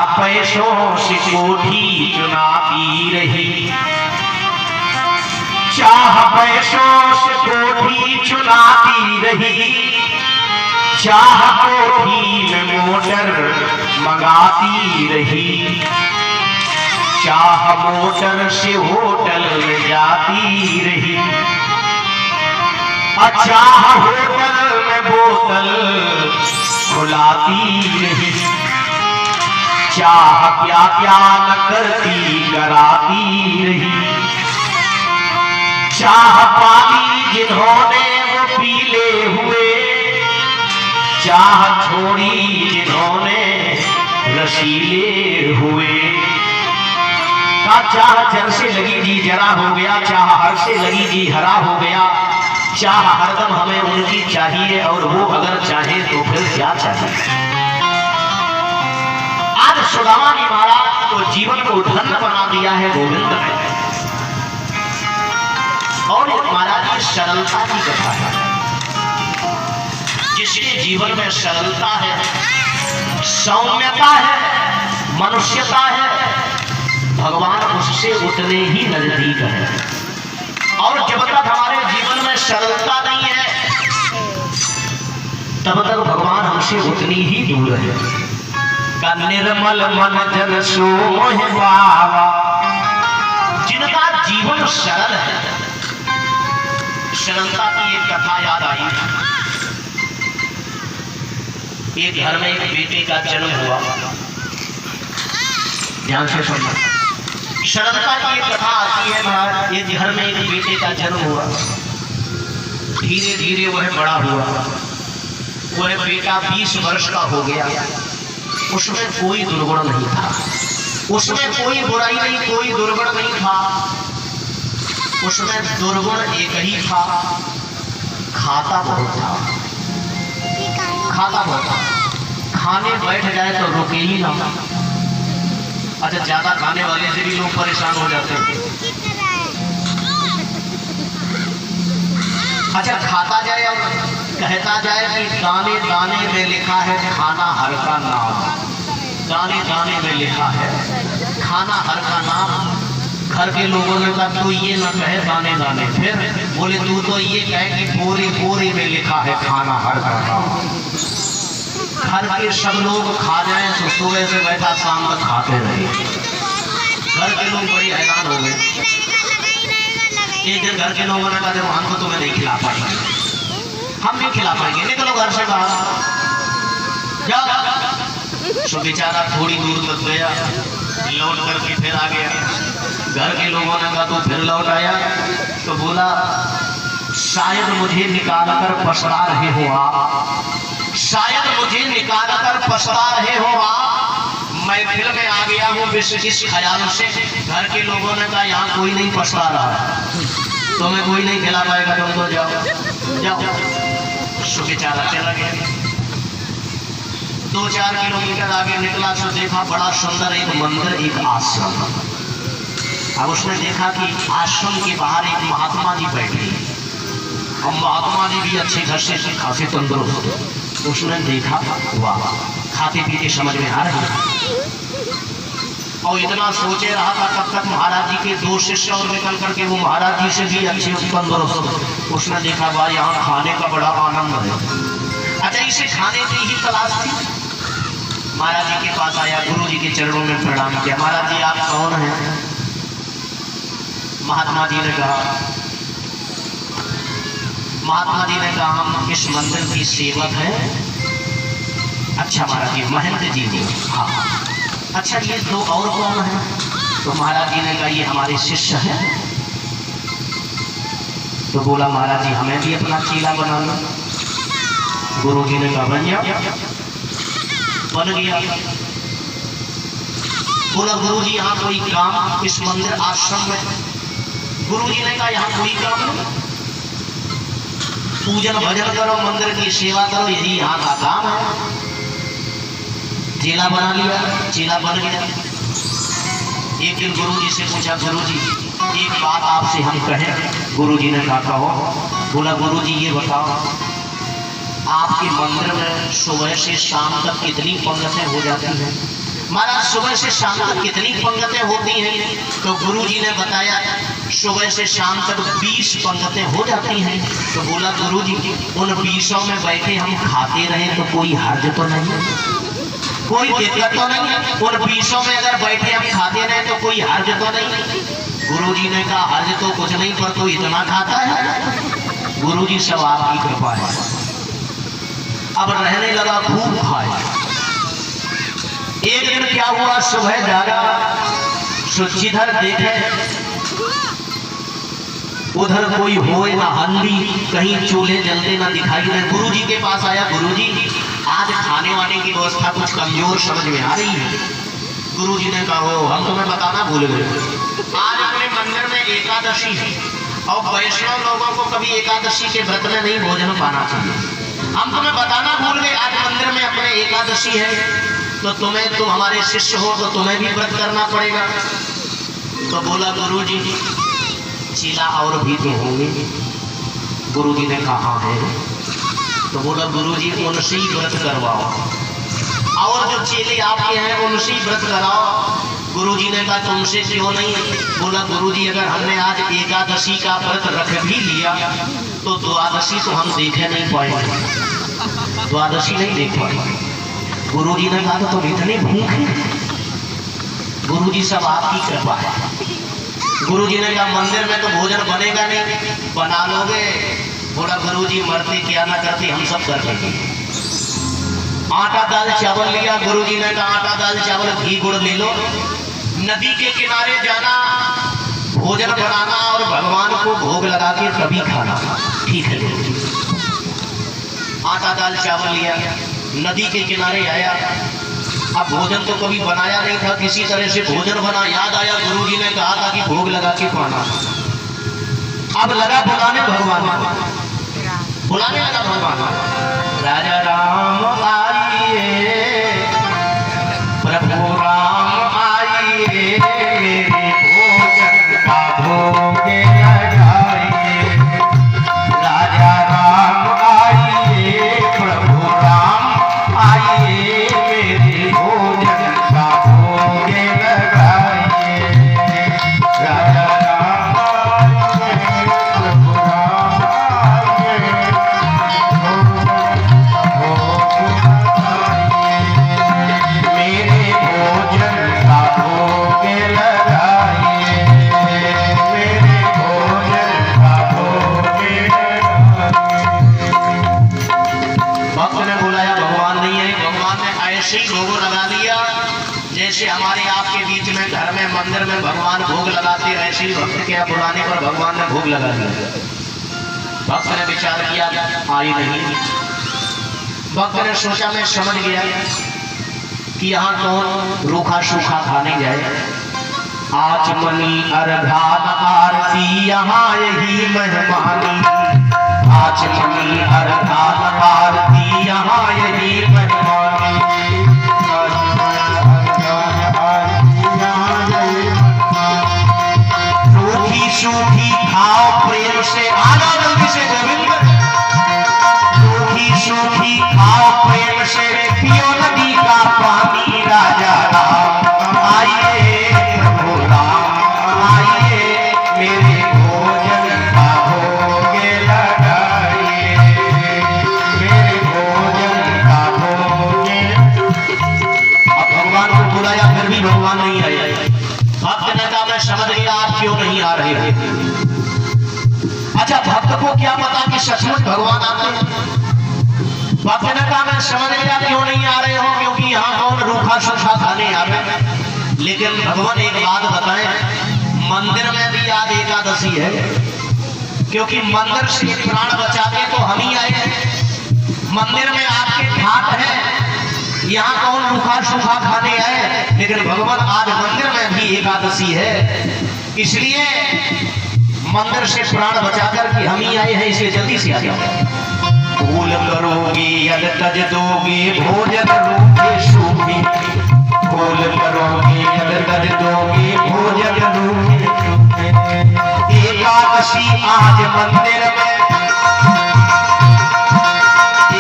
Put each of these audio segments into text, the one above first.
पैसों से कोठी चुनाती रही, चाह पैसों से कोठी चुनाती रही, चाह कोठी में मोटर मंगाती रही, चाह मोटर से होटल में जाती रही, चाह होटल में बोतल खुलाती रही, चाह क्या क्या न करती कराती रही, चाह पानी जिन्होंने वो पीले हुए, चाह छोड़ी जिन्होंने रसीले हुए, चाह जर से लगी जी जरा हो गया, चाह हर से लगी जी हरा हो गया, चाह हरदम हमें उनकी चाहिए और वो अगर चाहे तो फिर क्या चाहिए। आज सुदामा जी महाराज को जीवन को धन्य बना दिया है गोविंद ने, और महाराज की सरलता की कथा है। जिसके जीवन में सरलता है, सौम्यता है, मनुष्यता है, भगवान उससे उतने ही नजदीक है। और जब तक हमारे जीवन में सरलता नहीं है तब तक भगवान हमसे उतनी ही दूर है। का निर्मल मन जन सोह पावा, जिनका जीवन सरल है, सरलता की एक कथा याद आई। एक घर में एक बेटे का जन्म हुआ, ध्यान से सुनना। सरलता की एक कथा आती है महाराज। एक घर में एक बेटे का जन्म हुआ, धीरे धीरे वह बड़ा हुआ, वह बेटा 20 वर्ष का हो गया। उसमें कोई दुर्गुण नहीं था, उसमें कोई बुराई नहीं, कोई दुर्गुण नहीं था। उसमें दुर्गुण एक ही था, खाता बहुत था, खाता बहुत था। खाने बैठ जाए तो रुके ही ना। अच्छा, ज्यादा खाने वाले से भी लोग परेशान हो जाते हैं। अच्छा, खाता जाए और कहता जाए कि दाने दाने में लिखा है खाना हर का नाम, दाने दाने में लिखा है खाना हर का नाम। घर के लोगों ने कहा तू ये ना कहे दाने दाने, फिर बोले तू तो ये कहे कि पूरी पूरी में लिखा है खाना हर का नाम। घर के सब लोग खा जाएं तो सुबह से बैठा शाम तक खाते रहे। घर के लोग बड़ी हैरान हो गए। एक दिन घर के लोगों ने कहा हम तो तुम्हें नहीं खिला पाएंगे, हम नहीं खिला पाएंगे, निकलो घर से बाहर जाओ। सो बेचारा थोड़ी दूर तक गया, लौट करके फिर आ गया। घर के लोगों ने कहा तो फिर लौट आया तो बोला शायद मुझे निकाल कर पछता रहे हो आप, शायद मुझे निकाल कर पछता रहे हो आप। मैं फिर में आ गया हूँ इस ख्याल से। घर के लोगों ने कहा यहाँ कोई नहीं पछता रहा है, तुम्हें कोई नहीं खिला पाएगा, तुम तो जाओ जाओ। सो बेचारा चला गया। 2-4 किलोमीटर आगे निकला तो देखा बड़ा सुंदर एक मंदिर, एक आश्रम। अब उसने देखा कि आश्रम के बाहर एक महात्मा जी बैठे, और महात्मा जी भी अच्छे घर से खासे तंदुरुस्त। उसने देखा वाह, खाते पीते समझ में आ रहे। और इतना सोचे रहा था तब तक महाराज जी के 2 शिष्य और निकल करके वो महाराज जी से भी अच्छे तंदुरुस्त। उसने देखा भाई यहाँ खाने का बड़ा आनंद है। अच्छा, इसे खाने की ही तलाश थी। महाराज जी के पास आया, गुरु जी के चरणों में प्रणाम किया। महाराज जी आप कौन हैं? महात्मा जी ने कहा हम इस मंदिर की सेवक हैं। अच्छा महाराज जी, महेंद्र जी ने। हाँ, अच्छा ये 2 और कौन हैं? तो महाराज जी ने कहा ये हमारे शिष्य हैं। तो बोला महाराज जी हमें भी अपना चेला बना लो। गुरु जी ने कहा बन जाओ। बन गया। बोला गुरु जी यहाँ कोई काम इस मंदिर आश्रम में? गुरु जी ने कहा यहाँ कोई काम नहीं, पूजन भजन करो, मंदिर की सेवा करो, यही यहाँ का काम है। चेला बना लिया, चेला बन गया। एक दिन गुरु जी से पूछा गुरु जी एक बात आपसे हम कहें? गुरु जी ने कहा कहो। बोला गुरु जी ये बताओ आपके मंदिर में सुबह से शाम तक कितनी पंगतें हो जाती हैं? महाराज सुबह से शाम तक कितनी पंगतें होती हैं? तो गुरुजी ने बताया सुबह से शाम तक 20 पंगतें हो जाती हैं। तो बोला गुरुजी उन 20 में बैठे हम खाते रहें तो कोई हर्ज तो नहीं, कोई दिक्कत तो नहीं? उन 20 में अगर बैठे हम खाते रहे तो कोई हर्ज तो नहीं? गुरुजी ने कहा हर्ज तो कुछ नहीं, पर तो इतना खाता है। गुरुजी सब आपकी कृपा है। अब रहने लगा, खूब खाए। एक दिन क्या हुआ, सुबह जागा, जिधर देखे उधर कोई होए ना हल्दी, कहीं चूल्हे जलते ना दिखाई दे। गुरुजी के पास आया, गुरुजी आज खाने वाने की व्यवस्था कुछ कमजोर समझ में आ रही है। गुरुजी ने कहा हम तुम्हें बताना भूल गए, आज अपने मंदिर में एकादशी है और वैष्णव लोगों को कभी एकादशी के व्रत में नहीं भोजन पाना चाहिए। हम तुम्हें बताना भूल गए, आज मंदिर में अपने एकादशी है, तो तुम हमारे शिष्य हो तो तुम्हें भी व्रत करना पड़ेगा। तो बोला गुरुजी चीला और भी तो होंगे। गुरुजी ने कहा है। तो बोला गुरुजी उनसे ही व्रत करवाओ और जो चेले आपके हैं उनसे ही व्रत कराओ। गुरुजी ने कहा तुमसे क्यों नहीं? बोला गुरुजी अगर हमने आज एकादशी का व्रत रख भी लिया तो द्वादशी तो हम देखे नहीं पाएंगे, द्वादशी नहीं देख पाएंगे। गुरुजी ने कहा तो तुम इतने भूखे? गुरुजी सब आपकी कृपा है। गुरुजी ने कहा मंदिर में तो भोजन बनेगा नहीं, बना लोगे? बोला गुरुजी मरते क्या ना करते हम सब कर देंगे। आटा दाल चावल लिया। गुरुजी ने कहा आटा दाल चावल घी गुड़ ले लो, नदी के किनारे जाना, भोजन बनाना और भगवान को भोग लगा के कभी खाना। ठीक है गुरुजी। आटा दाल चावल लिया, नदी के किनारे आया। अब भोजन तो कभी बनाया नहीं था, किसी तरह से भोजन बना। याद आया गुरुजी ने कहा था कि भोग लगा के खाना। अब लगा बुलाने भगवान, बुलाने लगा भगवान, राजा राम आइए, प्रभु राम आइए, मेरे भोजन का भोग लगाइए। राजा राम आइए, प्रभु राम आइए, मेरे भोजन का भोग लगाइए। राजा जैसे हमारे आपके बीच में घर में मंदिर में भगवान भोग लगाते, वैसे ही भक्त के बुलाने पर भगवान ने भोग लगा दिया। भक्त ने विचार किया आई नहीं। भक्त ने सोचा मैं समझ गया कि यहाँ कौन रूखा सूखा खाने जाए। आचमनी अर्घात आरती यहाँ यही मेहमानी, आचमनी अर्घात आरती यहाँ यही मेहमानी। सूखी खाओ प्रेम से, आना जल्दी से गोविंद। सूखी खाओ प्रेम से, पियो नदी का पानी। राजा राम आइए, प्रभु राम आइए, मेरे भोजन का भोग लगाइए, मेरे भोजन का भोग। अब भगवान को बुलाया फिर भी भगवान नहीं आए। भक्त ने कहा मैं समझ गया आप क्यों नहीं आ रहे हैं। अच्छा भक्त को क्या पता कि सचमुच भगवान आते हैं। भक्त ने कहा मैं समझ गया क्यों नहीं आ रहे हो, क्योंकि यहाँ कौन रूखा सूखा खाने आ रहे। लेकिन भगवान एक बात बताएं, मंदिर में भी आज एकादशी है, क्योंकि मंदिर से प्राण बचा के तो हम ही आए हैं। मंदिर में आपके ठाट है, यहाँ कौन रूखा सूखा खाने आए। लेकिन भगवान आज मंदिर में भी एकादशी है, इसलिए मंदिर से प्राण बचाकर कि हम ही आए हैं, इसलिए जल्दी से आ जाओ। भूल करोगे यद तज दोगे, भोजन रूखे सूखे। भूल करोगे यद तज दोगे, भोजन रूखे सूखे। एकादशी आज मंदिर में,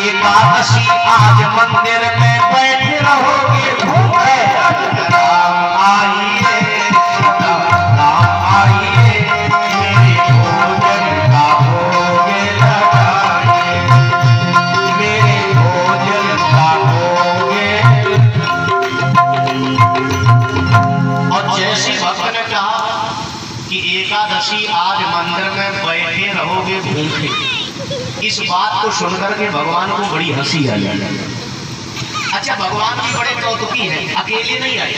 एकादशी आज मंदिर में बैठे रहोगे भूखे। इस बात को सुनकर के भगवान को बड़ी हंसी आई। अच्छा, भगवान भी बड़े कौतुकी हैं, अकेले नहीं आए।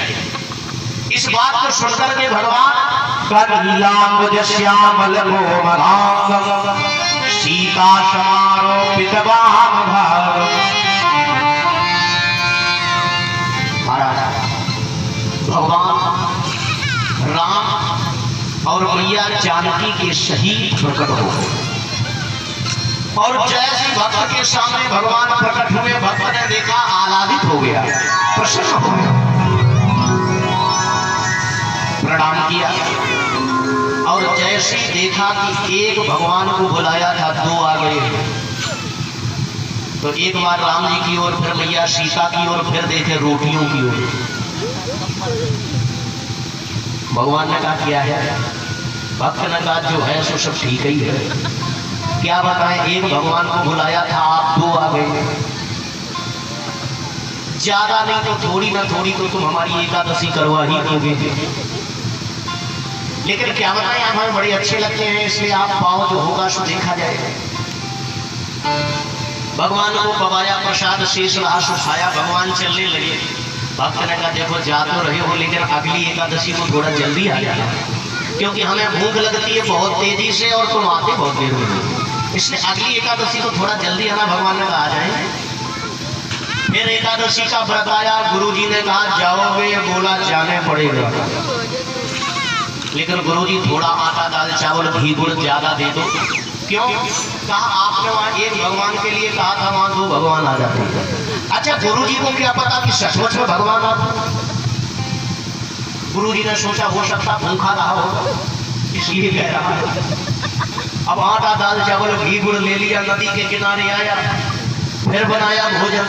इस बात को सुनकर के भगवान श्यामल सीता समारोपित भगवान राम और मैया जानकी के शहीद प्रकट हो गए। और जैसे भक्त के सामने भगवान प्रकट हुए, भक्त ने देखा, आह्लादित हो गया, प्रसन्न हो गया, प्रणाम किया। और जैसे देखा कि एक भगवान को बुलाया था, दो आ गए, तो एक बार राम जी की ओर, फिर मैया सीता की ओर, फिर देखे रोटियों की ओर। भगवान ने कहा क्या है? भक्त ने कहा जो है सो सब ठीक ही है। क्या बताएं, एक भगवान को बुलाया था, आप दो आ गए। ज्यादा नहीं तो थोड़ी ना थोड़ी तो तुम हमारी एकादशी करवा ही दोगे। लेकिन क्या बताएं, आप हमें बड़े अच्छे लगते हैं, इसलिए आप पाओ, जो होगा सो देखा जाएगा। भगवान को पवाया, प्रसाद शेष रहा सो खाया, भगवान चलने लगे। भक्त ने कहा देखो जा तो रहे हो, लेकिन अगली एकादशी को थोड़ा जल्दी आ जाना, क्योंकि हमें भूख लगती है बहुत तेजी से और तुम आते बहुत देर में, इसलिए अगली एकादशी को थोड़ा जल्दी आना। भगवान ने कहा आ जाए। फिर एकादशी का व्रत आया, गुरुजी ने कहा जाओगे? बोला जाने पड़ेगा, लेकिन गुरुजी थोड़ा आटा दाल चावल घी गुड़ ज्यादा दे दो। क्यों? कहा आपने वहां एक भगवान के लिए कहा था, वहां दो भगवान आ जाते हैं। अच्छा, गुरुजी को क्या पता कि सचमुच में भगवान आता? गुरुजी ने सोचा हो सकता भूखा रहा हो, इसलिए कह रहा है। अब आटा दाल चावल घी गुड़ ले लिया, नदी के किनारे आया, फिर बनाया भोजन,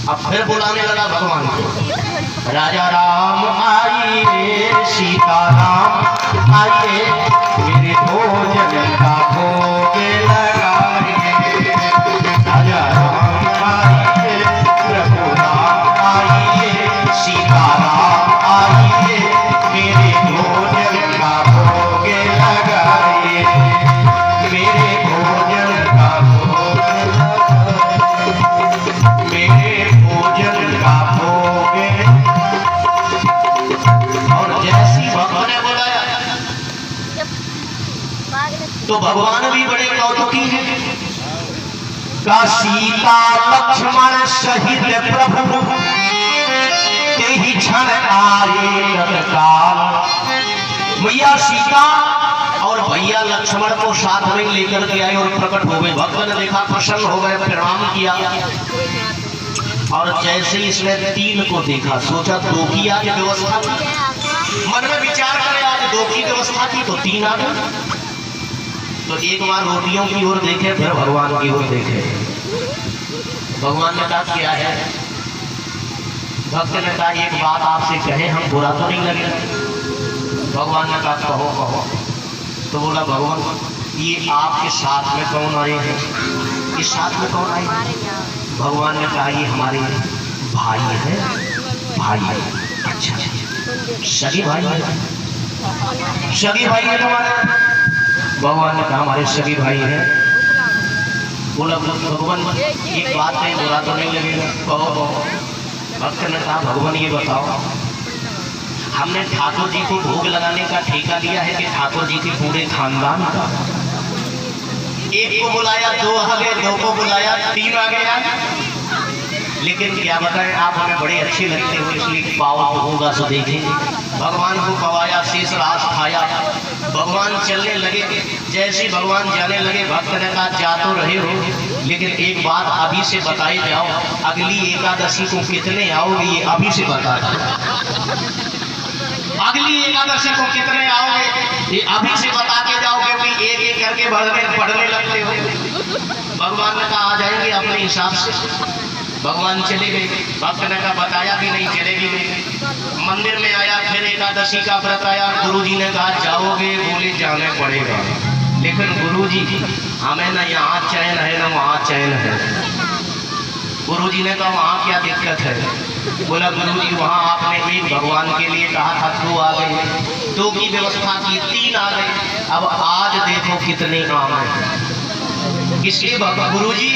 अब फिर बुलाने लगा भगवान को। राजा राम आइए, सीता राम आइए, मेरे भोजन का भोग लगाइए। राजा राम आइए, प्रभु राम आइए, सीता राम आइए, मेरे भोजन का भोग लगाइए, मेरे भोजन का भोग, मेरे भोजन का भोग। और जैसी भक्त ने बुलाया तो भगवान भी बड़े कौतुकी हैं। का सीता लक्ष्मण सहित प्रभु ही क्षण आए तत्काल। मैया सीता और भैया लक्ष्मण को साथ में लेकर के आए और प्रकट हो गए। भक्त ने देखा, प्रसन्न हो गए, प्रणाम किया। और जैसे इसने तीन को देखा, सोचा दो की आज व्यवस्था थी, मन में विचार करे आज दो की व्यवस्था थी तो तीन आ गए। तो एक बार रोटियों की ओर देखे, फिर भगवान की ओर देखे। भगवान ने कहा क्या है? भक्त ने कहा एक बात आपसे कहे, हम बुरा तो नहीं लगे? भगवान ने कहा कहो कहो। तो बोला भगवान ये आपके साथ में कौन आए हैं? इस साथ में कौन आए? भगवान ने कहा ये हमारे भाई है। भाई है? अच्छा, सगी भाई है? सगी भाई है तुम्हारे? भगवान ने कहा हमारे सगी भाई हैं। बोला भगवान एक बात नहीं, बुरा तो नहीं लगेगा? कहो कहो। भक्त ने कहा भगवान ये बताओ, हमने ठाकुर जी को भोग लगाने का ठेका लिया है कि ठाकुर जी के पूरे खानदान का? एक को बुलाया दो आ गए, दो को बुलाया तीन आ गया। लेकिन क्या बताएं, आप हमें बड़े अच्छे लगते हो, इसलिए पाओ तो होगा सो देखें। भगवान को पवाया, शेष रास खाया, भगवान चलने लगे। जैसे भगवान जाने लगे, भक्त ने कहा जा तो रहे हो, लेकिन एक बात अभी से बताई जाओ, अगली एकादशी को कितने आओगे ये अभी से बता दो। अगली एकादशी को कितने आओगे ये अभी से बता के जाओ, क्योंकि एक एक करके पढ़ने लगते हो। भगवान ने कहा आ जाएंगे अपने हिसाब से। भगवान चले गए। भक्त ने कहा बताया भी नहीं, चले भी गए। मंदिर में आया, फिर एकादशी का व्रत आया। गुरुजी ने कहा जाओगे? बोले जाने पड़ेगा, लेकिन गुरुजी हमें ना यहाँ चैन है ना वहाँ चैन है। गुरुजी ने कहा वहाँ क्या दिक्कत है? बोला गुरुजी वहाँ आपने एक भगवान के लिए कहा था, दो आ गए, दो की व्यवस्था की, तीन आ गए, अब आज देखो कितने काम है। इसलिए गुरुजी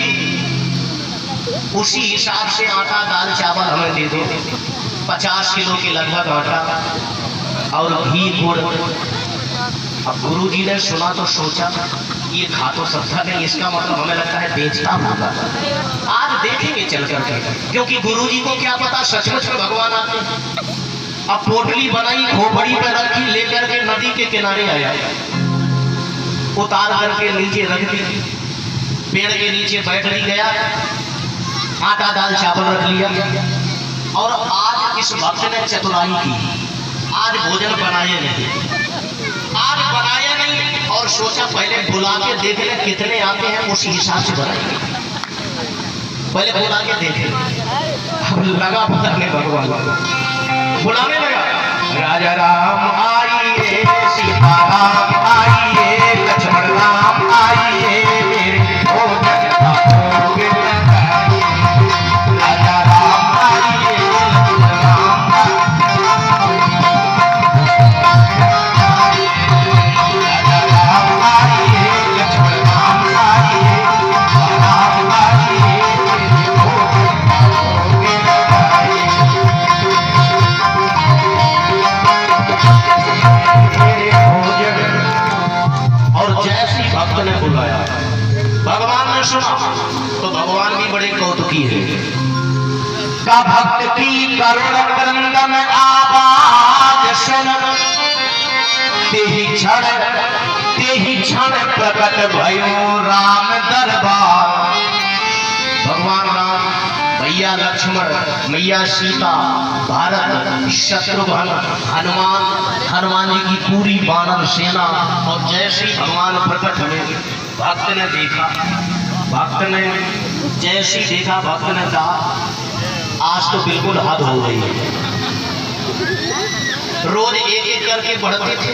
उसी हिसाब से आटा दाल चावल हमें दे दो, 50 किलो के लगभग आटा और घी गुड़। अब गुरुजी ने सुना तो सोचा ये खा तो सकता नहीं, इसका मतलब हमें लगता है बेचता होगा। आज देखेंगे चल करके, क्योंकि गुरुजी को क्या पता सचमुच में भगवान आते हैं। अब पोटली बनाई, खोपड़ी पे रखी, लेकर के नदी के किनारे आया, उतार करके नीचे रख दी, पेड़ के नीचे बैठ भी गया, आटा दाल चावल रख लिया। और आज इस भक्त ने चतुराई की, आज भोजन बनाया नहीं और सोचा पहले बुला के देख ले कितने आते हैं, उसी हिसाब से बनाएंगे, पहले बुला के देखे। अब लगा पता नहीं भगवान बुलाने लगा, राजा राम आइए, सीता राम आइए, लक्ष्मण राम आइए, मेरे भोजन खाओगे लगाइए। राजा राम आइए, लक्ष्मण राम आइए, राजा राम आइए, लक्ष्मण राम आइए, राम आइए, मेरे भोजन खाओगे लगाइए। और जैसी भक्त ने बुलाया, भगवान ने सुना तो भगवान भी बड़े कौतुकी है। का भक्त की करुण क्रंदन आवाज सुन, तेहि क्षण प्रकट भयो राम दरबार। भगवान राम, भैया लक्ष्मण, मैया सीता, भारत, शत्रुघ्न, हनुमान जी की पूरी वानर सेना। और जैसे भगवान प्रकट हुए, भक्त ने देखा, भक्त ने जैसे देखा, भक्त ने कहा आज तो बिल्कुल हद हो गई है। रोज एक एक करके बढ़ते थे,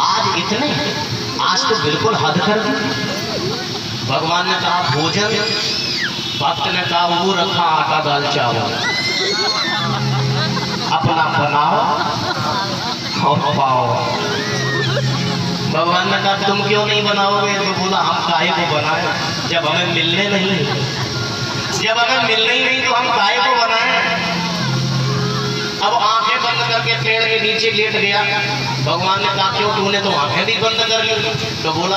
आज इतने, आज तो बिल्कुल हद कर दी। भगवान ने कहा भोजन, भक्त ने कहा वो रखा आटा दाल चावल, अपना बनाओ और पाओ। भगवान ने कहा तुम क्यों नहीं बनाओगे? तो बोला हम काहे को बनाए, जब हमें मिलने नहीं, जब हमें मिलने ही नहीं तो हम काहे को बनाए। अब आंखें बंद करके पेड़ के नीचे लेट गया। भगवान ने कहा क्यों? तूने तो आंखें भी बंद कर ली। तो बोला